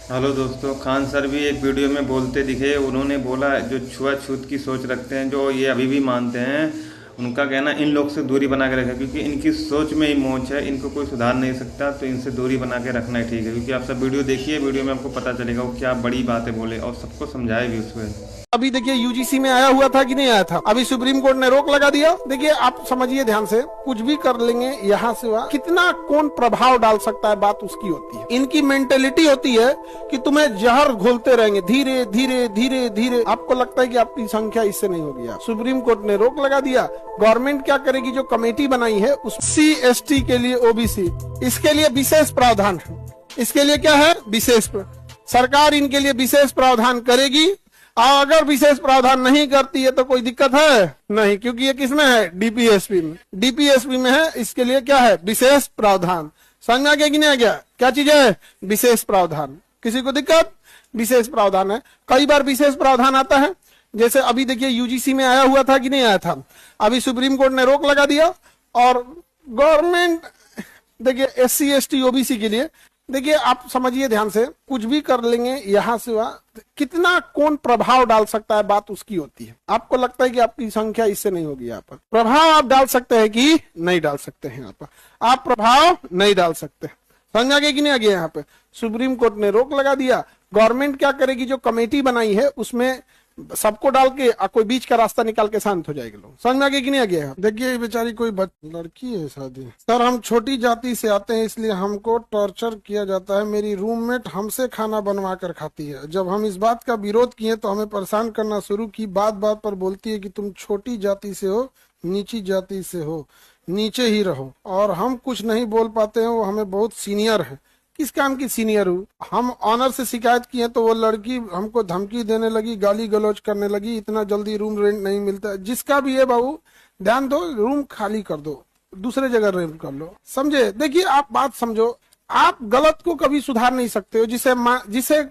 Hello दोस्तों, Khan sir भी एक वीडियो में बोलते दिखे। उन्होंने बोला जो छुआछूत की सोच रखते हैं, जो ये अभी भी मानते हैं, उनका कहना इन लोग से दूरी बना के रखें, क्योंकि इनकी सोच में ही मोच है, इनको कोई सुधार नहीं सकता। तो इनसे दूरी बना के रखना ही ठीक है। क्योंकि आप सब वीडियो देखिए, वीडियो में आपको पता चलेगा वो क्या बड़ी बातें बोले और सबको समझाए भी उसमें। अभी देखिए यूजीसी में आया हुआ था कि नहीं आया था। अभी सुप्रीम कोर्ट ने रोक लगा दिया। देखिए आप समझिए ध्यान से, कुछ भी कर लेंगे यहाँ से वहाँ, कितना कौन प्रभाव डाल सकता है, बात उसकी होती है। इनकी मेंटेलिटी होती है कि तुम्हें जहर घोलते रहेंगे धीरे धीरे धीरे धीरे। आपको लगता है कि आपकी संख्या इससे नहीं होगी। सुप्रीम कोर्ट ने रोक लगा दिया। गवर्नमेंट क्या करेगी, जो कमेटी बनाई है उस SC/ST के लिए, OBC, इसके लिए विशेष प्रावधान है। इसके लिए क्या है, विशेष सरकार इनके लिए विशेष प्रावधान करेगी। और अगर विशेष प्रावधान नहीं करती है तो कोई दिक्कत है नहीं, क्योंकि ये किसमें है, DPSP में। DPSP में है, इसके लिए क्या है, विशेष प्रावधान। समझ में आ गया कि नहीं आ गया, क्या चीज है, विशेष प्रावधान। किसी को दिक्कत, विशेष प्रावधान है। कई बार विशेष प्रावधान आता है, जैसे अभी देखिए यूजीसी में आया हुआ था कि नहीं आया था। अभी सुप्रीम कोर्ट ने रोक लगा दिया और गवर्नमेंट देखिए SC/ST OBC के लिए, देखिए आप समझिए ध्यान से, कुछ भी कर लेंगे यहाँ से वहाँ, कितना कौन प्रभाव डाल सकता है, बात उसकी होती है। आपको लगता है कि आपकी संख्या इससे नहीं होगी। यहाँ पर प्रभाव आप डाल सकते हैं कि नहीं डाल सकते हैं। यहाँ पर आप प्रभाव नहीं डाल सकते। समझ आ गया कि नहीं आ गया। यहाँ पे सुप्रीम कोर्ट ने रोक लगा दिया। गवर्नमेंट क्या करेगी, जो कमेटी बनाई है उसमें सबको डाल के कोई बीच का रास्ता निकाल के शांत हो जाएंगे लोग। समझ में आ गया कि नहीं आ गया। देखिए बेचारी कोई लड़की है शादी, सर हम छोटी जाति से आते हैं इसलिए हमको टॉर्चर किया जाता है। मेरी रूममेट हमसे खाना बनवा कर खाती है। जब हम इस बात का विरोध किए तो हमें परेशान करना शुरू की। बात बात पर बोलती है कि तुम छोटी जाति से हो, नीची जाति से हो, नीचे ही रहो। और हम कुछ नहीं बोल पाते हैं, वो हमें बहुत सीनियर है। किस काम की सीनियर हूँ, हम ऑनर से शिकायत किए तो वो लड़की हमको धमकी देने लगी, गाली गलौज करने लगी, इतना जल्दी रूम रेंट नहीं मिलता। जिसका भी है बाबू, ध्यान दो, रूम खाली कर दो, दूसरे जगह रेंट कर लो। समझे। देखिए आप बात समझो, आप गलत को कभी सुधार नहीं सकते हो। जिसे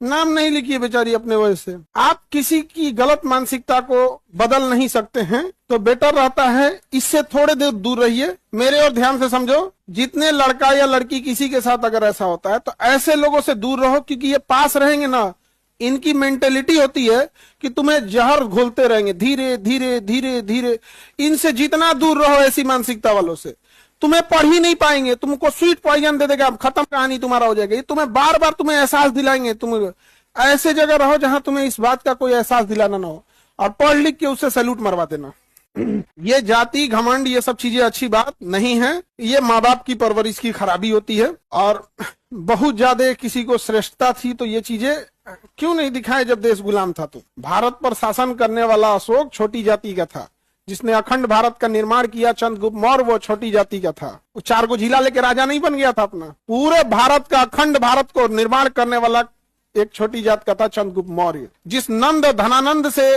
नाम नहीं लिखी है बेचारी अपने वजह से, आप किसी की गलत मानसिकता को बदल नहीं सकते हैं। तो बेटर रहता है इससे थोड़े देर दूर रहिए। मेरे और ध्यान से समझो, जितने लड़का या लड़की किसी के साथ अगर ऐसा होता है तो ऐसे लोगों से दूर रहो, क्योंकि ये पास रहेंगे ना, इनकी मेंटेलिटी होती है कि तुम्हें जहर घोलते रहेंगे धीरे धीरे धीरे धीरे। इनसे जितना दूर रहो ऐसी मानसिकता वालों से, तुम्हें पढ़ ही नहीं पाएंगे। तुमको स्वीट पॉइजन दे देगा, खत्म कहानी तुम्हारा हो जाएगा। ये तुम्हें बार बार तुम्हें एहसास दिलाएंगे। तुम ऐसे जगह रहो जहां तुम्हें इस बात का कोई एहसास दिलाना ना हो, और पढ़ लिख के उससे सैल्यूट मरवा देना। ये जाति घमंड ये सब चीजें अच्छी बात नहीं है। ये माँ बाप की परवरिश की खराबी होती है। और बहुत ज्यादा किसी को श्रेष्ठता थी तो ये चीजें क्यों नहीं दिखाए जब देश गुलाम था। तो भारत पर शासन करने वाला अशोक छोटी जाति का था। जिसने अखंड भारत का निर्माण किया चंद्रगुप्त मौर्य, वो छोटी जाति का था। वो 4 को जिला लेके राजा नहीं बन गया था अपना। पूरे भारत का, अखंड भारत को निर्माण करने वाला एक छोटी जात का था चंद्रगुप्त मौर्य। जिस नंद धनानंद से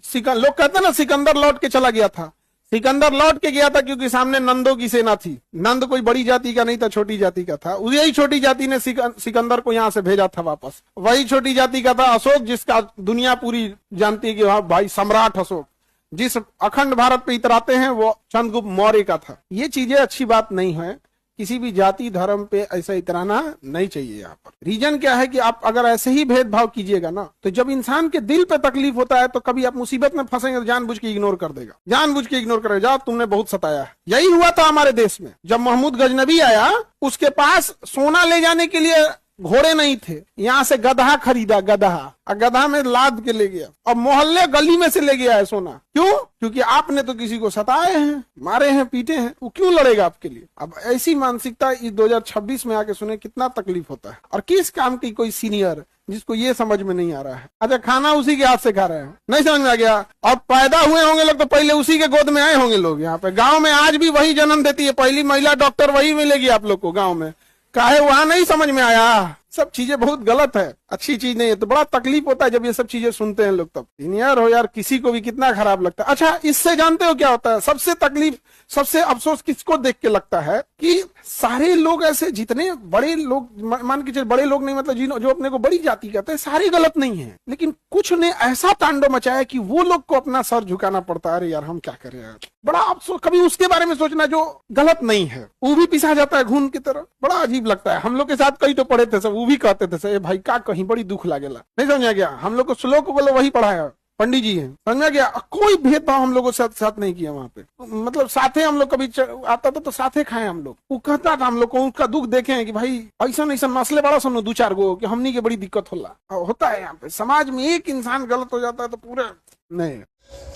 लोग कहते हैं ना सिकंदर लौट के चला गया था। सिकंदर लौट के गया था क्योंकि सामने नंदों की सेना थी। नंद कोई बड़ी जाति का नहीं था, छोटी जाति का था। यही छोटी जाति ने सिकंदर को यहाँ से भेजा था वापस। वही छोटी जाति का था अशोक, जिसका दुनिया पूरी जानती है कि हाँ भाई सम्राट अशोक। जिस अखंड भारत पे इतराते हैं वो चंद्रगुप्त मौर्य का था। ये चीजें अच्छी बात नहीं है। किसी भी जाति धर्म पे ऐसा इतराना नहीं चाहिए। यहाँ पर रीजन क्या है कि आप अगर ऐसे ही भेदभाव कीजिएगा ना, तो जब इंसान के दिल पे तकलीफ होता है तो कभी आप मुसीबत में फंसेंगे तो जानबूझ के इग्नोर कर देगा, जानबूझ के इग्नोर करेगा। जाओ तुमने बहुत सताया है। यही हुआ था हमारे देश में। जब महमूद गजनबी आया, उसके पास सोना ले जाने के लिए घोड़े नहीं थे, यहाँ से गधा खरीदा, गधा, और गधा में लाद के ले गया और मोहल्ले गली में से ले गया है सोना। क्यों? क्योंकि आपने तो किसी को सताए हैं, मारे हैं, पीटे हैं। वो क्यों लड़ेगा आपके लिए? अब ऐसी मानसिकता इस 2026 में आके सुने कितना तकलीफ होता है। और किस काम की कोई सीनियर जिसको ये समझ में नहीं आ रहा है। अच्छा, खाना उसी के हाथ से खा रहे हैं, नहीं समझ में आ गया। और पैदा हुए होंगे लोग तो पहले उसी के गोद में आए होंगे लोग। यहाँ पे गाँव में आज भी वही जन्म देती है, पहली महिला डॉक्टर वही मिलेगी आप लोग को गाँव में। काहे वहां नहीं समझ में आया? सब चीजें बहुत गलत है। अच्छी चीज नहीं है। तो बड़ा तकलीफ होता है जब ये सब चीजें सुनते हैं लोग। तब सीनियर हो यार, किसी को भी कितना खराब लगता है। अच्छा, इससे जानते हो क्या होता है? सबसे तकलीफ, सबसे अफसोस किसको देख के लगता है कि सारे लोग ऐसे, जितने बड़े लोग, मान के चल बड़े लोग नहीं, मतलब जो अपने को बड़ी जाति कहते हैं, सारे गलत नहीं है, लेकिन कुछ ने ऐसा तांडव मचाया कि वो लोग को अपना सर झुकाना पड़ता है। अरे यार हम क्या करें यार, बड़ा अफसोस। कभी उसके बारे में सोचना जो गलत नहीं है, वो भी पिसा जाता है घून की तरह। बड़ा अजीब लगता है। हम लोग के साथ कई तो पढ़े थे सब, वो भी कहते थे सब, भाई का कहीं बड़ी दुख लागेला। नहीं समझा गया? हम लोग को श्लोक बोले वही पढ़ाया, पंडित जी हैं, समझा गया? कोई भेदभाव हम लोगों के साथ नहीं किया वहां पे। मतलब साथे हम लोग, कभी आता था तो साथे खाए हम लोग। वो कहता था हम लोग को, उसका दुख देखे हैं कि भाई ऐसा ऐसा मसले बड़ा समझो 2-4 गो कि हमनी के बड़ी दिक्कत होता है यहाँ पे। समाज में एक इंसान गलत हो जाता है तो पूरा नहीं।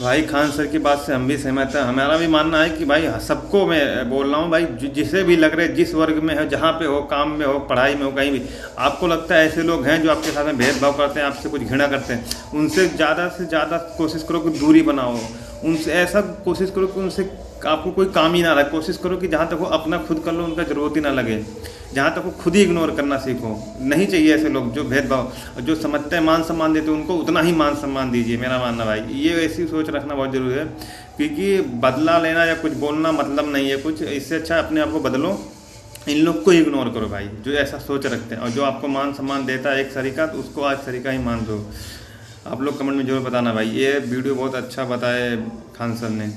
भाई खान सर की बात से हम भी सहमत हैं। हमारा भी मानना है कि भाई सबको मैं बोल रहा हूँ भाई, जिसे भी लग रहे, जिस वर्ग में हो, जहाँ पे हो, काम में हो, पढ़ाई में हो, कहीं भी आपको लगता है ऐसे लोग हैं जो आपके साथ में भेदभाव करते हैं, आपसे कुछ घृणा करते हैं, उनसे ज़्यादा कोशिश करो कि दूरी बनाओ। उनसे ऐसा कोशिश करो कि उनसे आपको कोई काम ही ना लगे। कोशिश करो कि जहाँ तक वो अपना खुद कर लो, उनका ज़रूरत ही ना लगे। जहाँ तक वो खुद ही इग्नोर करना सीखो। नहीं चाहिए ऐसे लोग जो भेदभाव, जो समझते हैं मान सम्मान देते हैं, उनको उतना ही मान सम्मान दीजिए। मेरा मानना भाई ये ऐसी सोच रखना बहुत ज़रूरी है, क्योंकि बदला लेना या कुछ बोलना मतलब नहीं है कुछ। इससे अच्छा अपने आप को बदलो, इन लोग को इग्नोर करो भाई जो ऐसा सोच रखते हैं। और जो आपको मान सम्मान देता है एक तरीका, तो उसको आज तरीका ही मान दो। आप लोग कमेंट में जरूर बताना भाई। ये वीडियो बहुत अच्छा बताए खान सर ने।